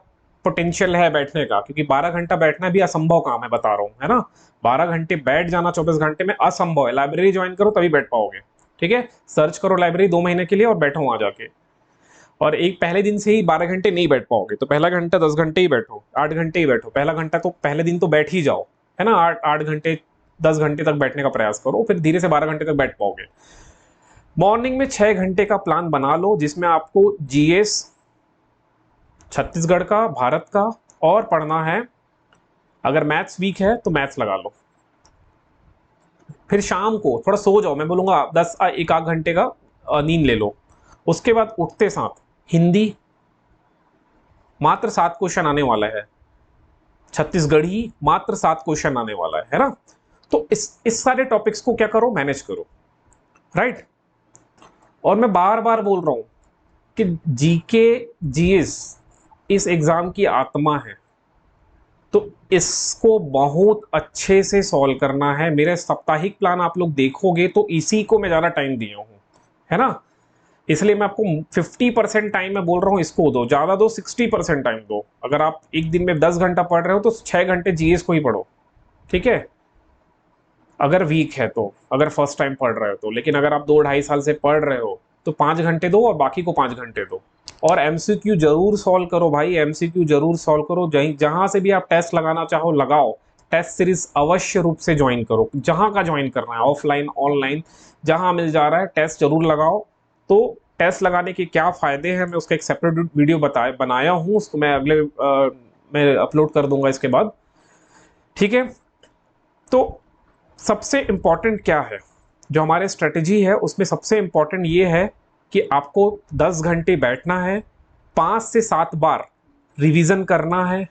पोटेंशियल है बैठने का, क्योंकि 12 घंटा बैठना भी असंभव काम है, बता रहा हूं, है ना, 12 घंटे बैठ जाना 24 घंटे में असंभव है। लाइब्रेरी ज्वाइन करो तभी बैठ पाओगे। ठीक है, सर्च करो लाइब्रेरी 2 महीने के लिए और बैठो वहां जाके। और एक पहले दिन से ही 12 घंटे नहीं बैठ पाओगे तो पहला घंटा 10 घंटे ही बैठो, 8 घंटे ही बैठो। पहला घंटा तो पहले दिन तो बैठ ही जाओ, है ना, 8 घंटे 10 घंटे तक बैठने का प्रयास करो, फिर धीरे से 12 घंटे तक बैठ पाओगे। मॉर्निंग में 6 घंटे का प्लान बना लो, जिसमें आपको GS छत्तीसगढ़ का, भारत का और पढ़ना है। अगर मैथ्स वीक है तो मैथ्स लगा लो। फिर शाम को थोड़ा सो जाओ, मैं बोलूंगा 1 आध घंटे का नींद ले लो। उसके बाद उठते साथ हिंदी, मात्र 7 क्वेश्चन आने वाला है। छत्तीसगढ़ी मात्र 7 क्वेश्चन आने वाला है ना। तो इस सारे टॉपिक्स को क्या करो, मैनेज करो, राइट। और मैं बार बार बोल रहा हूं कि GK GS इस एग्जाम की आत्मा है, तो इसको बहुत अच्छे से सॉल्व करना है। मेरे साप्ताहिक प्लान आप लोग देखोगे तो इसी को मैं ज्यादा टाइम दिया हूं, है ना, इसलिए मैं आपको 50% टाइम मैं बोल रहा हूं इसको दो, ज्यादा दो, 60% टाइम दो। अगर आप एक दिन में 10 घंटा पढ़ रहे हो तो 6 घंटे GS को ही पढ़ो। ठीक है, अगर वीक है तो, अगर फर्स्ट टाइम पढ़ रहे हो तो। लेकिन अगर आप 2-2.5 साल से पढ़ रहे हो तो 5 घंटे दो और बाकी को 5 घंटे दो। और MCQ जरूर सॉल्व करो भाई, MCQ जरूर सॉल्व करो। जहां से भी आप टेस्ट लगाना चाहो लगाओ, टेस्ट सीरीज अवश्य रूप से ज्वाइन करो, जहां का ज्वाइन करना है, ऑफलाइन ऑनलाइन जहां मिल जा रहा है टेस्ट जरूर लगाओ। तो टेस्ट लगाने के क्या फायदे हैं, मैं उसका एक सेपरेट वीडियो बनाया हूं, उसको मैं मैं अपलोड कर दूंगा इसके बाद। ठीक है, तो सबसे इंपॉर्टेंट क्या है, जो हमारे स्ट्रेटेजी है उसमें सबसे इंपॉर्टेंट ये है कि आपको 10 घंटे बैठना है, 5 से 7 बार रिवीजन करना है,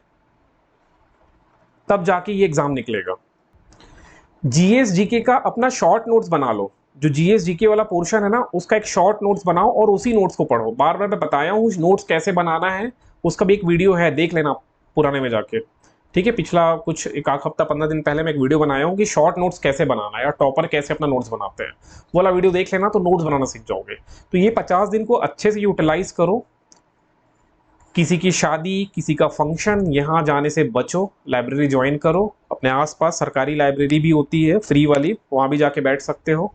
तब जाके ये एग्जाम निकलेगा। GS GK का अपना शॉर्ट नोट्स बना लो, जो GS GK वाला पोर्शन है ना उसका एक शॉर्ट नोट्स बनाओ और उसी नोट्स को पढ़ो। बार बार मैं बताया हूँ नोट्स कैसे बनाना है, उसका भी एक वीडियो है, देख लेना पुराने में जाके। ठीक है, पिछला कुछ एक हफ्ता 15 दिन पहले मैं एक वीडियो बनाया हूँ कि शॉर्ट नोट्स कैसे बनाना है या टॉपर कैसे अपना नोट्स बनाते हैं, वो वाला वीडियो देख लेना तो नोट्स बनाना सीख जाओगे। तो ये 50 दिन को अच्छे से यूटिलाइज करो किसी की शादी, किसी का फंक्शन, यहाँ जाने से बचो, लाइब्रेरी ज्वाइन करो। अपने आसपास सरकारी लाइब्रेरी भी होती है फ्री वाली, वहाँ भी जाके बैठ सकते हो,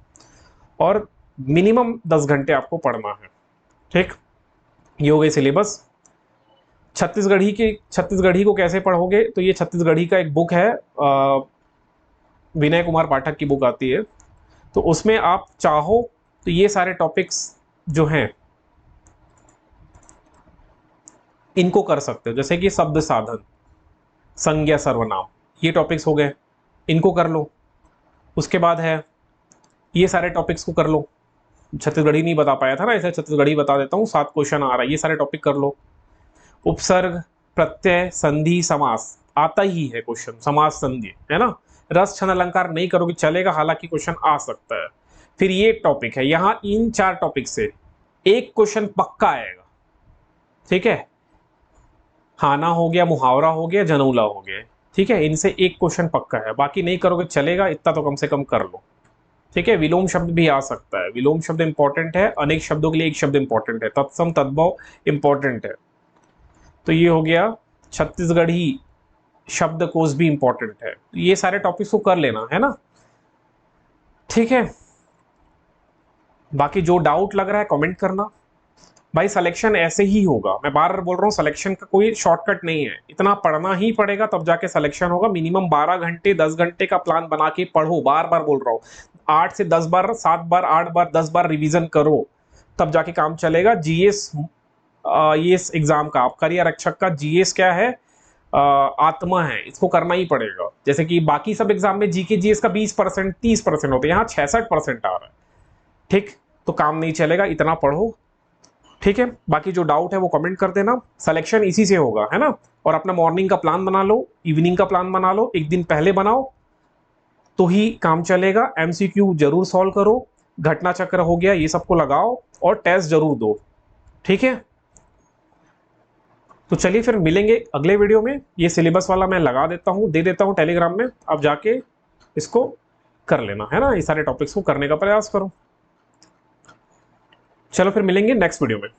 और मिनिमम 10 घंटे आपको पढ़ना है। ठीक, ये हो गई सिलेबस। छत्तीसगढ़ी को कैसे पढ़ोगे, तो ये छत्तीसगढ़ी का एक बुक है, विनय कुमार पाठक की बुक आती है, तो उसमें आप चाहो तो ये सारे टॉपिक्स जो हैं इनको कर सकते हो, जैसे कि शब्द साधन, संज्ञा सर्वनाम, ये टॉपिक्स हो गए, इनको कर लो। उसके बाद है ये सारे टॉपिक्स को कर लो। छत्तीसगढ़ी नहीं बता पाया था ना, ऐसे छत्तीसगढ़ी बता देता हूँ, 7 क्वेश्चन आ रहा है, ये सारे टॉपिक कर लो। उपसर्ग, प्रत्यय, संधि, समास आता ही है क्वेश्चन, समास संधि है ना। रस छंद अलंकार नहीं करोगे चलेगा, हालांकि क्वेश्चन आ सकता है। फिर ये टॉपिक है, यहां इन 4 टॉपिक से एक क्वेश्चन पक्का आएगा। ठीक है, हाना हो गया, मुहावरा हो गया, जनौला हो गया, ठीक है, इनसे एक क्वेश्चन पक्का है, बाकी नहीं करोगे चलेगा, इतना तो कम से कम कर लो। ठीक है, विलोम शब्द भी आ सकता है, विलोम शब्द इंपॉर्टेंट है, अनेक शब्दों के लिए एक शब्द इंपॉर्टेंट है, तत्सम तद्भव इंपॉर्टेंट है। तो ये हो गया छत्तीसगढ़ी शब्दकोश भी इंपॉर्टेंट है, तो ये सारे टॉपिक्स को कर लेना है ना। ठीक है, बाकी जो डाउट लग रहा है कमेंट करना। भाई सिलेक्शन ऐसे ही होगा, मैं बार बार बोल रहा हूँ, सिलेक्शन का कोई शॉर्टकट नहीं है, इतना पढ़ना ही पड़ेगा तब जाके सिलेक्शन होगा। मिनिमम 12 घंटे 10 घंटे का प्लान बना के पढ़ो, बार बार बोल रहा हूँ, 8 से 10 बार, 7 बार, 8 बार, 10 बार रिवीजन करो, तब जाके काम चलेगा। जीएस, ये एग्जाम का आबकारी आरक्षक का जीएस क्या है, आत्मा है, इसको करना ही पड़ेगा। जैसे कि बाकी सब एग्जाम में जीके जीएस का 20% 30% होता है, यहाँ 66% आ रहा है। ठीक, तो काम नहीं चलेगा, इतना पढ़ो। ठीक है, बाकी जो डाउट है वो कमेंट कर देना, सिलेक्शन इसी से होगा, है ना। और अपना मॉर्निंग का प्लान बना लो, इवनिंग का प्लान बना लो, एक दिन पहले बनाओ तो ही काम चलेगा। एमसीक्यू जरूर सॉल्व करो, घटना चक्र हो गया ये सबको लगाओ, और टेस्ट जरूर दो। ठीक है, तो चलिए फिर मिलेंगे अगले वीडियो में। ये सिलेबस वाला मैं लगा देता हूँ, दे देता हूँ टेलीग्राम में, आप जाके इसको कर लेना, है ना, ये सारे टॉपिक्स को करने का प्रयास करो। चलो फिर मिलेंगे नेक्स्ट वीडियो में।